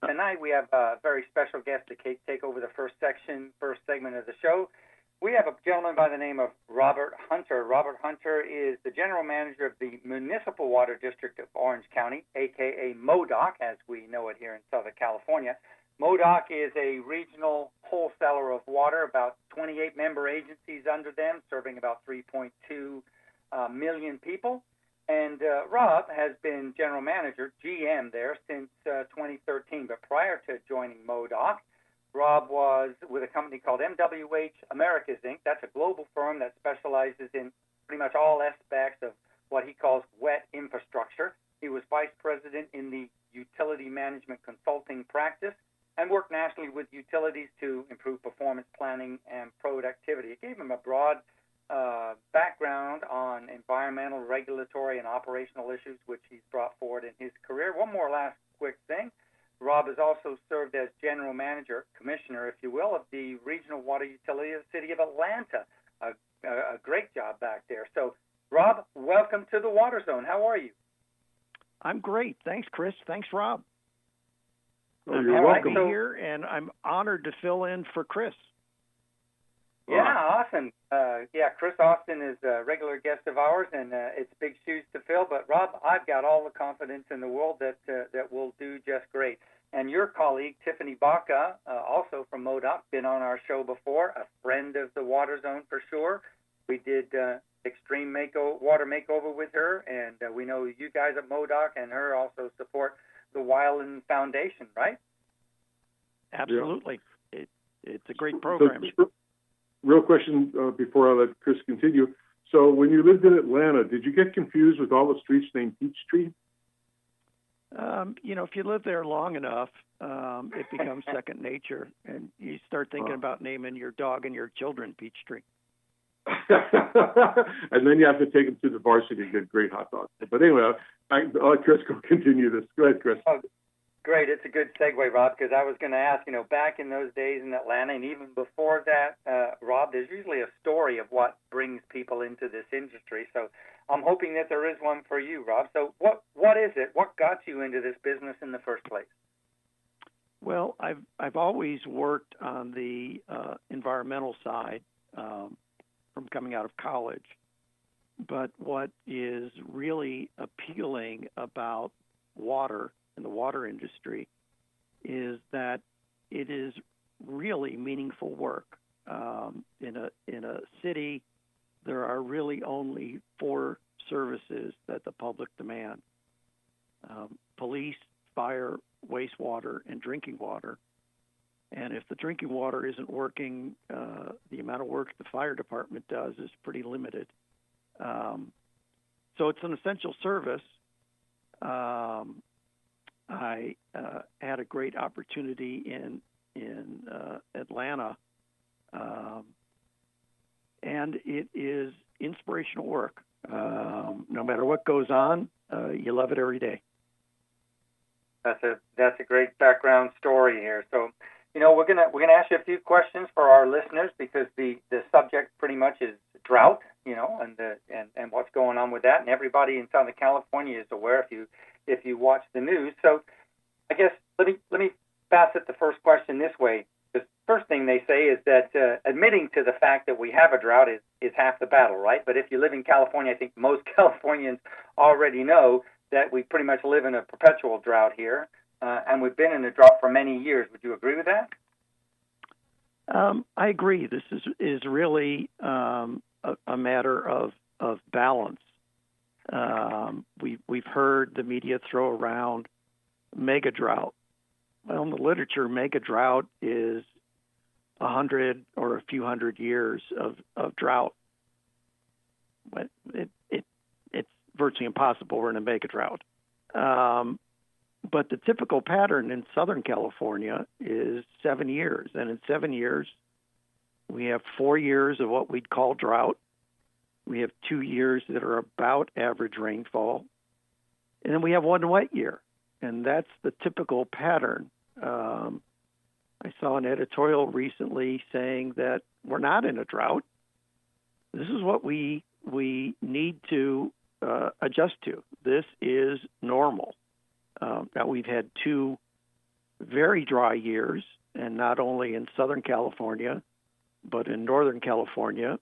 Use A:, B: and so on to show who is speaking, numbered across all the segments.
A: Tonight we have a very special guest to take over the first segment of the show. We have a gentleman by the name of Robert Hunter. Robert Hunter is the general manager of the Municipal Water District of Orange County, a.k.a. MWDOC, as we know it here in Southern California. MWDOC is a regional wholesaler of water, about 28 member agencies under them, serving about 3.2 million people. And Rob has been general manager, GM, there since 2013. But prior to joining MWDOC, Rob was with a company called MWH Americas, Inc. That's a global firm that specializes in pretty much all aspects of what he calls wet infrastructure. He was vice president in the utility management consulting practice and worked nationally with utilities to improve performance planning and productivity. It gave him a broad background on environmental, regulatory, and operational issues, which he's brought forward in his career. One more last quick thing. Rob has also served as general manager, commissioner, if you will, of the regional water utility of the city of Atlanta. A great job back there. So, Rob, welcome to the Water Zone. How are you?
B: I'm great. Thanks, Chris. Thanks, Rob.
C: You're welcome.
B: I'm here, and I'm honored to fill in for Chris.
A: Yeah, awesome. Chris Austin is a regular guest of ours, and it's big shoes to fill. But, Rob, I've got all the confidence in the world that we'll do just great. And your colleague, Tiffany Baca, also from MWDOC, been on our show before, a friend of the Water Zone for sure. We did extreme water makeover with her, and we know you guys at MWDOC and her also support the Wyland Foundation, right?
B: Absolutely. Yeah. It's a great program.
C: So, real question before I let Chris continue. So when you lived in Atlanta, did you get confused with all the streets named Peachtree?
B: If you live there long enough, it becomes second nature, and you start thinking about naming your dog and your children Peachtree.
C: And then you have to take them to the varsity to get great hot dogs. But anyway, I'll let Chris continue this. Go ahead, Chris.
A: Oh, great. It's a good segue, Rob, because I was going to ask, back in those days in Atlanta and even before that, Rob, there's usually a story of what brings people into this industry. So I'm hoping that there is one for you, Rob. So what is it? What got you into this business in the first place?
B: Well, I've always worked on the environmental side from coming out of college. But what is really appealing about water in the water industry is that it is really meaningful work. In a city, there are really only 4 services that the public demand: police, fire, wastewater, and drinking water. And if the drinking water isn't working, the amount of work the fire department does is pretty limited. So it's an essential service. I had a great opportunity in Atlanta, and it is inspirational work. No matter what goes on, you love it every day.
A: That's a great background story here. So, we're gonna ask you a few questions for our listeners because the subject pretty much is drought, and what's going on with that, and everybody in Southern California is aware if you watch the news. So, I guess let me facet the first question this way. The first thing they say is that admitting to the fact that we have a drought is half the battle, right? But if you live in California, I think most Californians already know that we pretty much live in a perpetual drought here, and we've been in a drought for many years. Would you agree with that?
B: I agree. This is really a matter of balance. We've heard the media throw around megadrought. Well, in the literature, megadrought is 100 or a few hundred years of drought. But it's virtually impossible we're in a megadrought. But the typical pattern in Southern California is 7 years. And in 7 years, we have 4 years of what we'd call drought. We have 2 years that are about average rainfall. And then we have 1 wet year. And that's the typical pattern. I saw an editorial recently saying that we're not in a drought. This is what we need to adjust to. This is normal. Now, we've had 2 very dry years, and not only in Southern California, but in Northern California,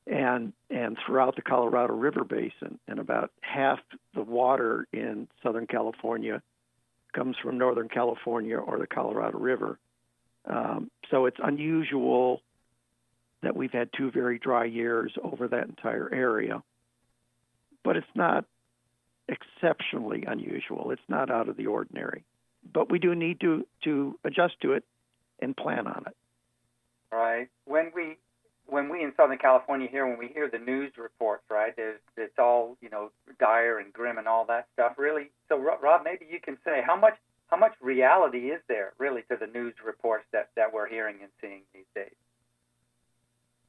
B: and throughout the Colorado River Basin. And about half the water in Southern California comes from Northern California or the Colorado River. So it's unusual that we've had 2 very dry years over that entire area. But it's not exceptionally unusual. It's not out of the ordinary. But we do need to adjust to it and plan on it.
A: Right. When we in Southern California here, when we hear the news reports, right, it's all, dire and grim and all that stuff, really. So, Rob, maybe you can say how much reality is there, really, to the news reports that we're hearing and seeing these days?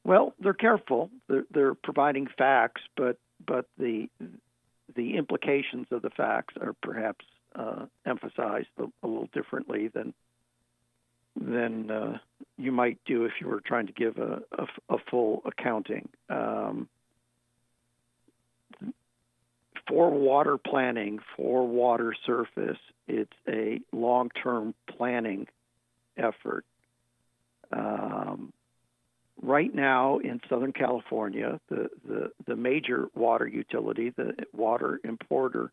B: Well, they're careful. They're providing facts, but the implications of the facts are perhaps emphasized a little differently than you might do if you were trying to give a full accounting. For water planning, for water surface, it's a long-term planning effort. Right now in Southern California, the major water utility, the water importer,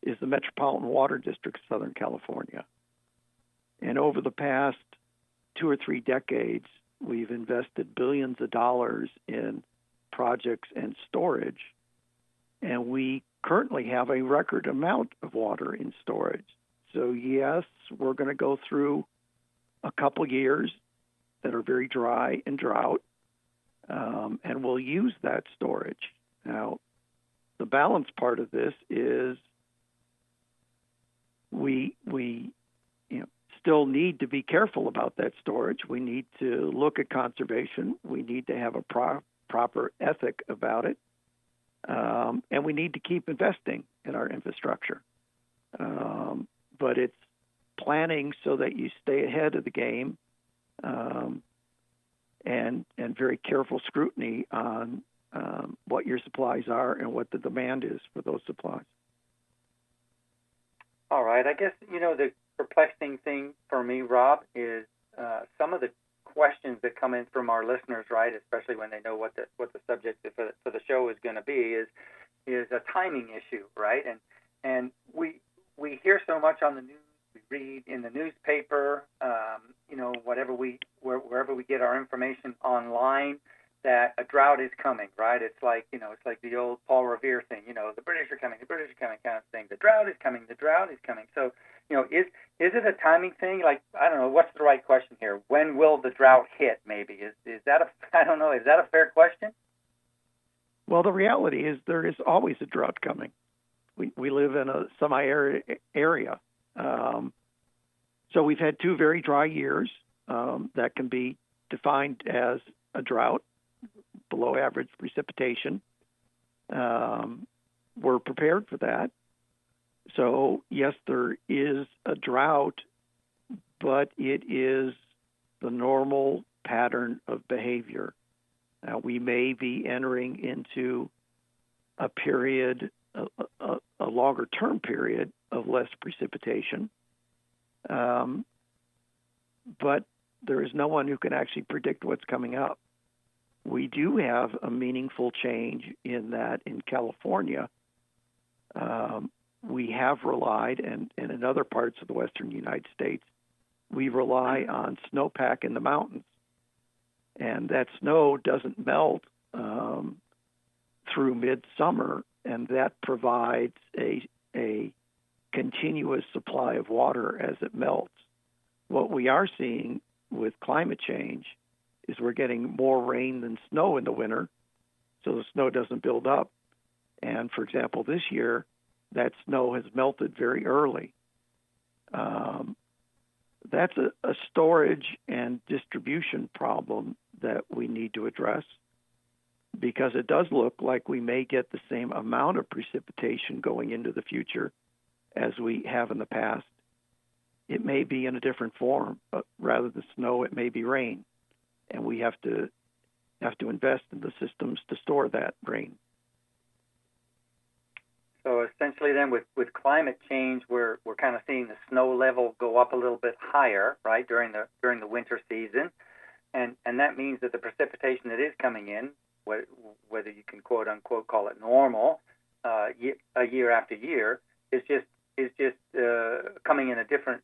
B: is the Metropolitan Water District of Southern California. And over the past 2 or 3 decades, we've invested billions of dollars in projects and storage, and we currently have a record amount of water in storage. So yes, we're going to go through a couple years that are very dry and drought, and we'll use that storage. Now, the balance part of this is we still need to be careful about that storage. We need to look at conservation. We need to have a proper ethic about it, and we need to keep investing in our infrastructure. But it's planning so that you stay ahead of the game, and very careful scrutiny on what your supplies are and what the demand is for those supplies.
A: All right. I guess, the perplexing thing for me, Rob, is some of the questions that come in from our listeners, right, especially when they know what the subject for the show is going to be, is a timing issue, right? And we hear so much on the news, we read in the newspaper, wherever we get our information online, that a drought is coming, right? It's like the old Paul Revere thing, the British are coming kind of thing. The drought is coming. So, is it a timing thing? Like, I don't know, what's the right question here? When will the drought hit, maybe? Is that a fair question?
B: Well, the reality is there is always a drought coming. We live in a semi-arid area. So we've had 2 very dry years that can be defined as a drought, below average precipitation. We're prepared for that. So, yes, there is a drought, but it is the normal pattern of behavior. Now, we may be entering into a period, a longer-term period of less precipitation, but there is no one who can actually predict what's coming up. We do have a meaningful change in that in California, we have relied, and in other parts of the western United States, we rely on snowpack in the mountains. And that snow doesn't melt through midsummer, and that provides a continuous supply of water as it melts. What we are seeing with climate change is we're getting more rain than snow in the winter, so the snow doesn't build up. And, for example, this year, that snow has melted very early. That's a storage and distribution problem that we need to address, because it does look like we may get the same amount of precipitation going into the future as we have in the past. It may be in a different form, but rather than snow, it may be rain, and we have to invest in the systems to store that rain.
A: So essentially, essentially then with climate change, we're kind of seeing the snow level go up a little bit higher, right, during the winter season, and that means that the precipitation that is coming in, whether you can quote unquote call it normal, year after year, is just coming in a different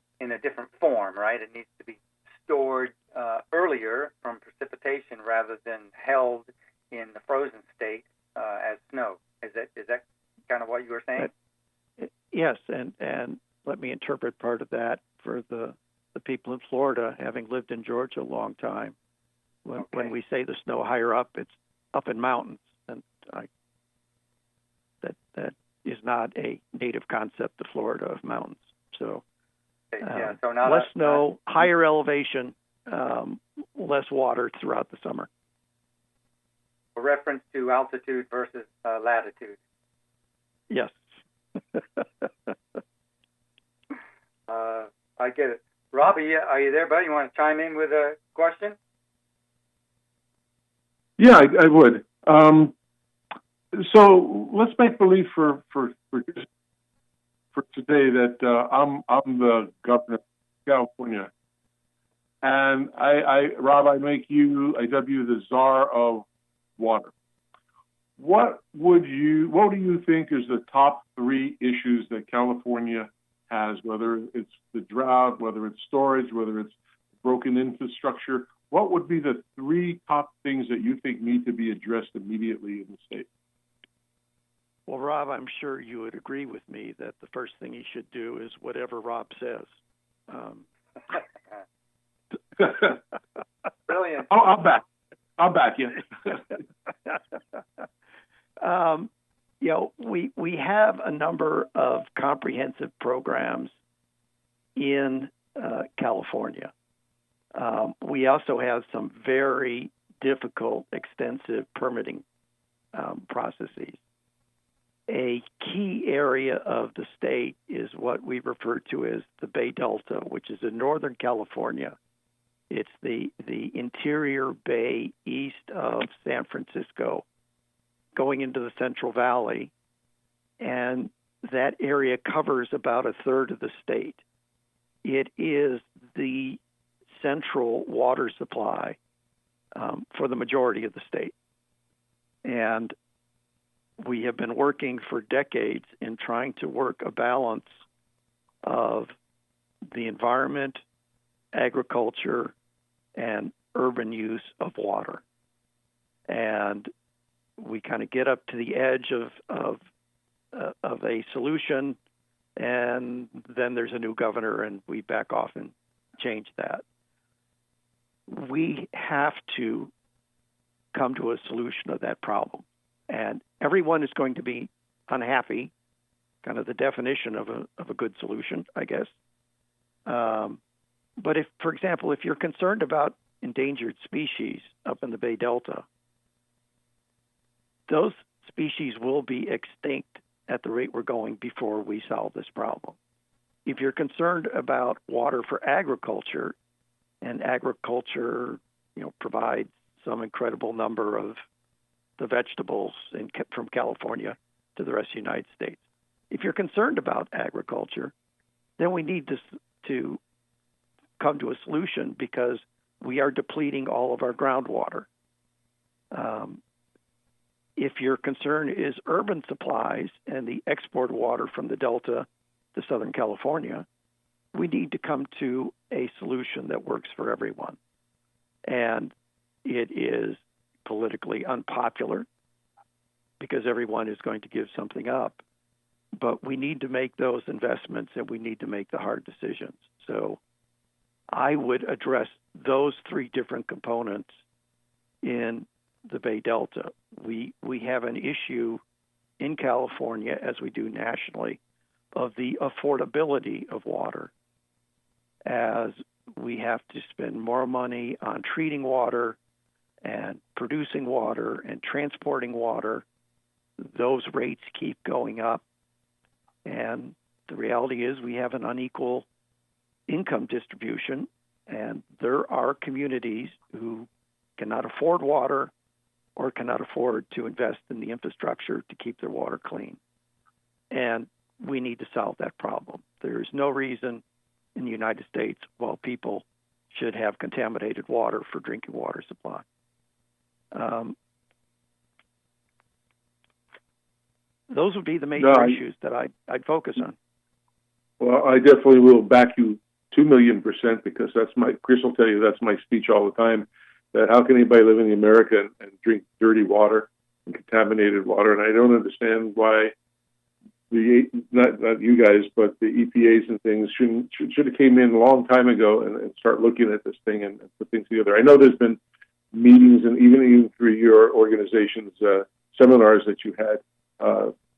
A: form, right? It needs to be stored earlier from precipitation rather than held in the frozen state as snow. Is that kind of what you were saying?
B: Yes, and let me interpret part of that for the people in Florida, having lived in Georgia a long time. When we say the snow higher up, it's up in mountains, and that is not a native concept to Florida of mountains. So,
A: so not
B: less snow, higher elevation, less water throughout the summer.
A: A reference to altitude versus latitude.
B: Yes.
A: I get it. Robbie, are you there, buddy? You want to chime in with a question?
C: Yeah, I would. So let's make believe for today that I'm the governor of California, and Rob, I dub you the czar of water. What do you think is the top 3 issues that California has, whether it's the drought, whether it's storage, whether it's broken infrastructure? What would be the 3 top things that you think need to be addressed immediately in the state?
B: Well, Rob, I'm sure you would agree with me that the first thing he should do is whatever Rob says.
A: Brilliant.
C: I'll back you.
B: We have a number of comprehensive programs in California. We also have some very difficult, extensive permitting processes. A key area of the state is what we refer to as the Bay Delta, which is in Northern California. It's the interior bay east of San Francisco, going into the Central Valley, and that area covers about a third of the state. It is the central water supply for the majority of the state. And we have been working for decades in trying to work a balance of the environment, agriculture, and urban use of water. And we kind of get up to the edge of a solution, and then there's a new governor, and we back off and change that. We have to come to a solution of that problem. And everyone is going to be unhappy, kind of the definition of a good solution, I guess. But if, for example, if you're concerned about endangered species up in the Bay Delta, those species will be extinct at the rate we're going before we solve this problem. If you're concerned about water for agriculture, and agriculture, provides some incredible number of the vegetables from California to the rest of the United States. If you're concerned about agriculture, then we need to come to a solution because we are depleting all of our groundwater. If your concern is urban supplies and the export water from the Delta to Southern California, we need to come to a solution that works for everyone. And it is politically unpopular because everyone is going to give something up. But we need to make those investments and we need to make the hard decisions. So I would address those 3 different components in the Bay Delta. We have an issue in California, as we do nationally, of the affordability of water, as we have to spend more money on treating water and producing water and transporting water. Those rates keep going up. And the reality is we have an unequal income distribution, and there are communities who cannot afford water or cannot afford to invest in the infrastructure to keep their water clean. And we need to solve that problem. There's no reason in the United States why people should have contaminated water for drinking water supply. Those would be the major issues that I'd focus on.
C: Well, I definitely will back you 2,000,000%, because Chris will tell you that's my speech all the time, that how can anybody live in America and drink dirty water and contaminated water? And I don't understand why not you guys, but the EPAs and things should have came in a long time ago and start looking at this thing and put things together. I know there's been meetings, and even through your organization's seminars that you had,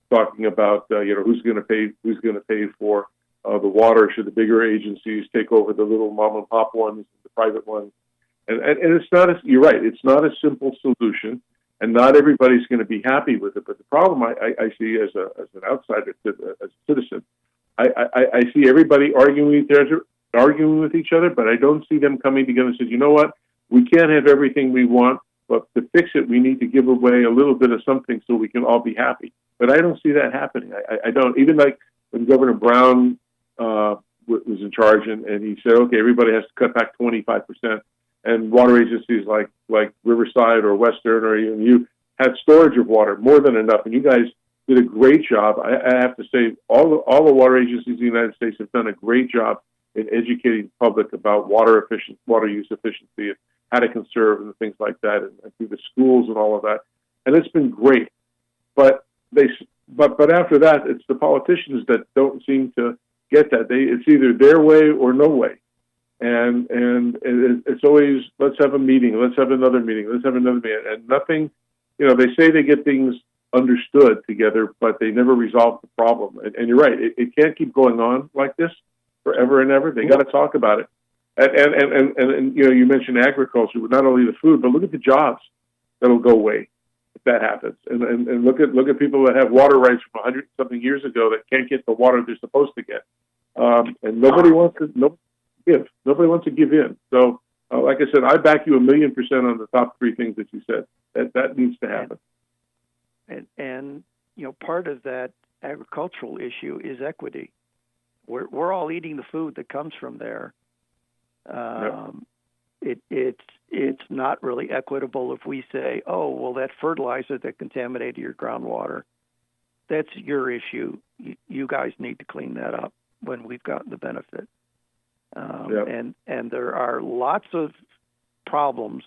C: talking about who's going to pay for the water. Should the bigger agencies take over the little mom and pop ones, the private ones? And it's not you're right. It's not a simple solution, and not everybody's going to be happy with it. But the problem I see as an outsider, as a citizen, I see everybody arguing with each other, but I don't see them coming together and saying, you know what, we can't have everything we want, but to fix it, we need to give away a little bit of something so we can all be happy. But I don't see that happening. I don't. Even like when Governor Brown was in charge, and he said, okay, everybody has to cut back 25%. And water agencies like Riverside or Western or even you had storage of water, more than enough. And you guys did a great job. I have to say, all the water agencies in the United States have done a great job in educating the public about water use efficiency, and how to conserve and things like that, and through the schools and all of that. And it's been great. But after that, it's the politicians that don't seem to get that. It's either their way or no way. And it's always, let's have a meeting, let's have another meeting, and nothing. They say they get things understood together, but they never resolve the problem. And you're right, it can't keep going on like this forever and ever. They got to talk about it. And you mentioned agriculture, not only the food, but look at the jobs that'll go away if that happens. And look at people that have water rights from 100-something years ago that can't get the water they're supposed to get. And nobody wants to give in. So, like I said, I back you 1,000,000% on the top three things that you said. That needs to happen.
B: And part of that agricultural issue is equity. We're all eating the food that comes from there. It's not really equitable if we say, oh, well, that fertilizer that contaminated your groundwater, that's your issue. You guys need to clean that up when we've gotten the benefit. And there are lots of problems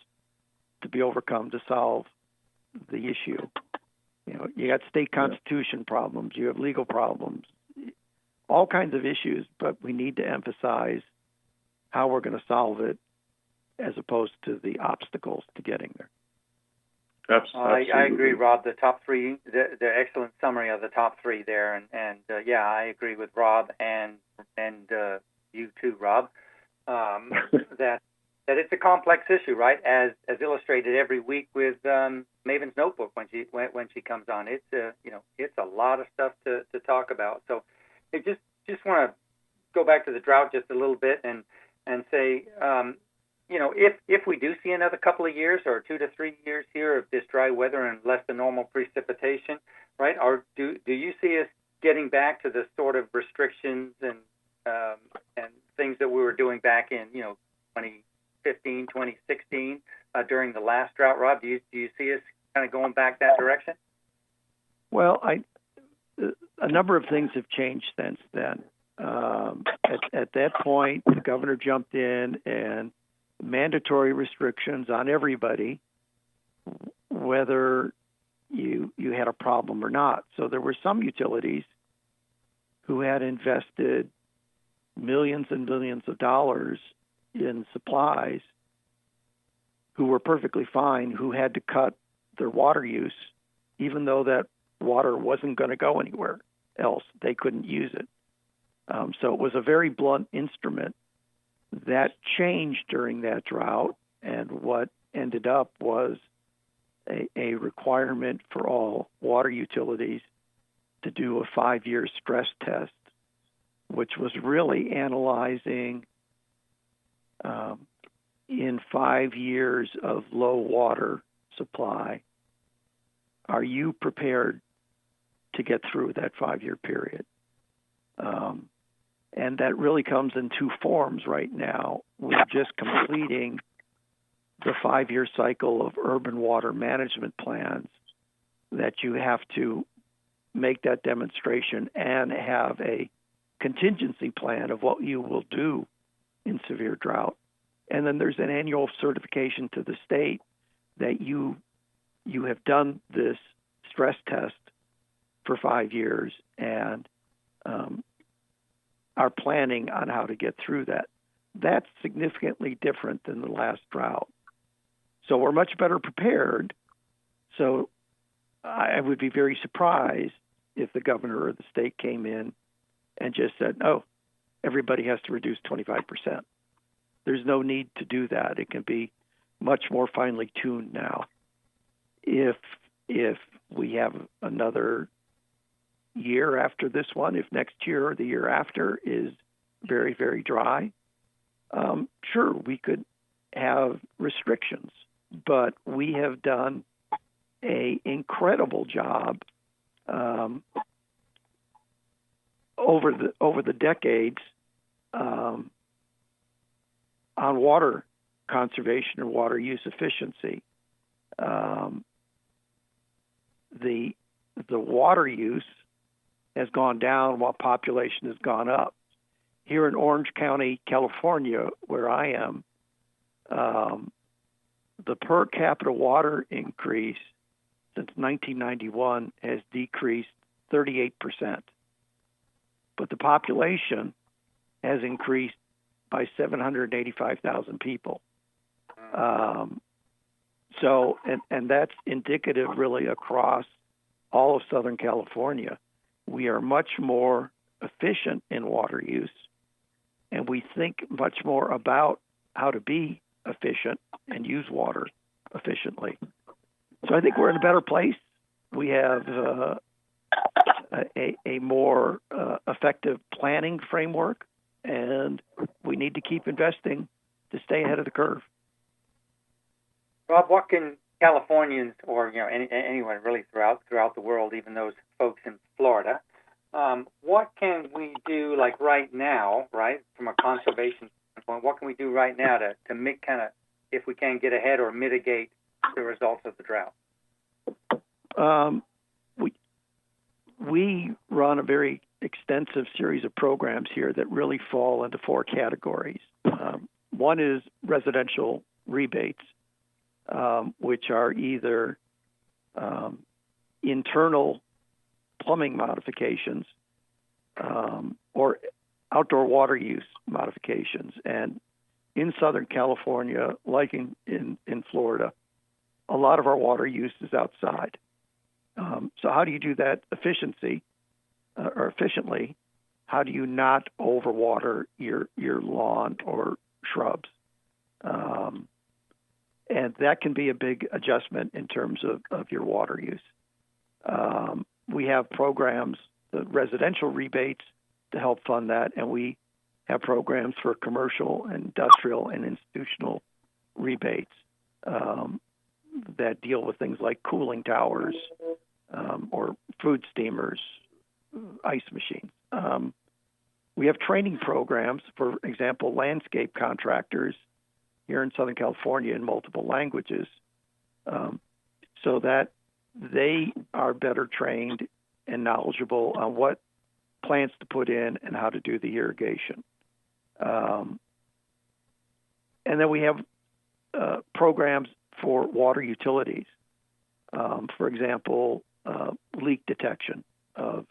B: to be overcome to solve the issue. You got state constitution problems, you have legal problems, all kinds of issues, but we need to emphasize how we're going to solve it as opposed to the obstacles to getting there.
C: Absolutely.
A: I agree, Rob. The top three, the excellent summary of the top three there, and I agree with Rob and you too, Rob, that it's a complex issue, right? As illustrated every week with Maven's Notebook when she comes on. It's it's a lot of stuff to talk about. So I just want to go back to the drought just a little bit and say, if we do see another couple of years or 2 to 3 years here of this dry weather and less than normal precipitation, right? Or do you see us getting back to the sort of restrictions and things that we were doing back in 2015, 2016 during the last drought, Rob? Do you see us kind of going back that direction?
B: Well, a number of things have changed since then. At that point, the governor jumped in and mandatory restrictions on everybody, whether you had a problem or not. So there were some utilities who had invested millions and millions of dollars in supplies who were perfectly fine, who had to cut their water use, even though that water wasn't going to go anywhere else. They couldn't use it. So it was a very blunt instrument. That changed during that drought, and what ended up was a requirement for all water utilities to do a 5-year stress test, which was really analyzing in 5 years of low water supply, are you prepared to get through that 5-year period? And that really comes in two forms right now. We're just completing the 5-year cycle of urban water management plans that you have to make that demonstration and have a contingency plan of what you will do in severe drought. And then there's an annual certification to the state that you have done this stress test for 5 years and are planning on how to get through that. That's significantly different than the last drought. So we're much better prepared. So I would be very surprised if the governor or the state came in and just said, oh, everybody has to reduce 25%. There's no need to do that. It can be much more finely tuned now. If we have another year after this one, if next year or the year after is very, very dry, sure, we could have restrictions. But we have done an incredible job over the decades on water conservation and water use efficiency. The water use has gone down while population has gone up. Here in Orange County, California, where I am, the per capita water increase since 1991 has decreased 38%. But the population has increased by 785,000 people. And that's indicative really across all of Southern California. We are much more efficient in water use, and we think much more about how to be efficient and use water efficiently. So I think we're in a better place. We have a more effective planning framework, and we need to keep investing to stay ahead of the curve.
A: Rob, what can Californians, or anyone really throughout the world, even those folks in Florida, what can we do like right now, right, from a conservation standpoint? What can we do right now to make if we can get ahead or mitigate the results of the drought?
B: We run a very extensive series of programs here that really fall into 4 categories. One is residential rebates, which are either internal plumbing modifications or outdoor water use modifications. And in Southern California, like in Florida, a lot of our water use is outside. So how do you do that efficiently? How do you not overwater your lawn or shrubs? And that can be a big adjustment in terms of your water use. We have programs, the residential rebates, to help fund that, and we have programs for commercial, industrial, and institutional rebates that deal with things like cooling towers or food steamers, ice machines. We have training programs, for example, landscape contractors here in Southern California in multiple languages, so that they are better trained and knowledgeable on what plants to put in and how to do the irrigation. And then we have programs for water utilities. For example, leak detection, of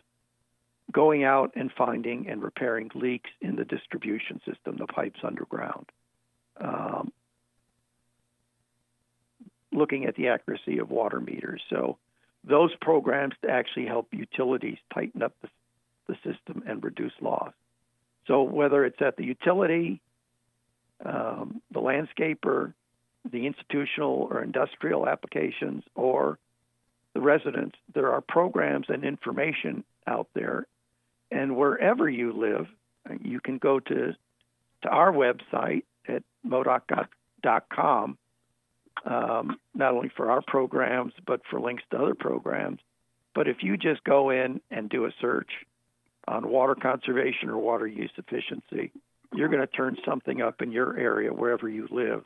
B: going out and finding and repairing leaks in the distribution system, the pipes underground. Looking at the accuracy of water meters. So those programs to actually help utilities tighten up the system and reduce loss. So whether it's at the utility, the landscaper, the institutional or industrial applications, or the residents, there are programs and information out there. And wherever you live, you can go to our website at MWDOC.com, not only for our programs, but for links to other programs. But if you just go in and do a search on water conservation or water use efficiency, you're going to turn something up in your area, wherever you live,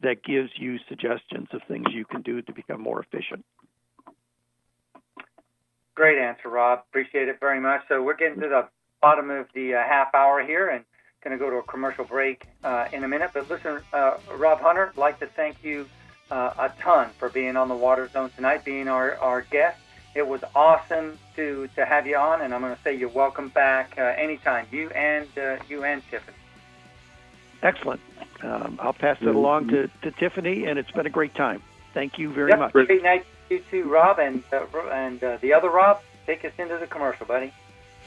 B: that gives you suggestions of things you can do to become more efficient.
A: Great answer, Rob. Appreciate it very much. So we're getting to the bottom of the half hour here and going to go to a commercial break in a minute. But listen, Rob Hunter, I'd like to thank you a ton for being on the Water Zone tonight, being our guest. It was awesome to have you on, and I'm going to say you're welcome back anytime, you and Tiffany.
B: Excellent. I'll pass it along to Tiffany, and it's been a great time. Thank you very much.
A: Great night to you too, Rob, and the other Rob. Take us into the commercial, buddy.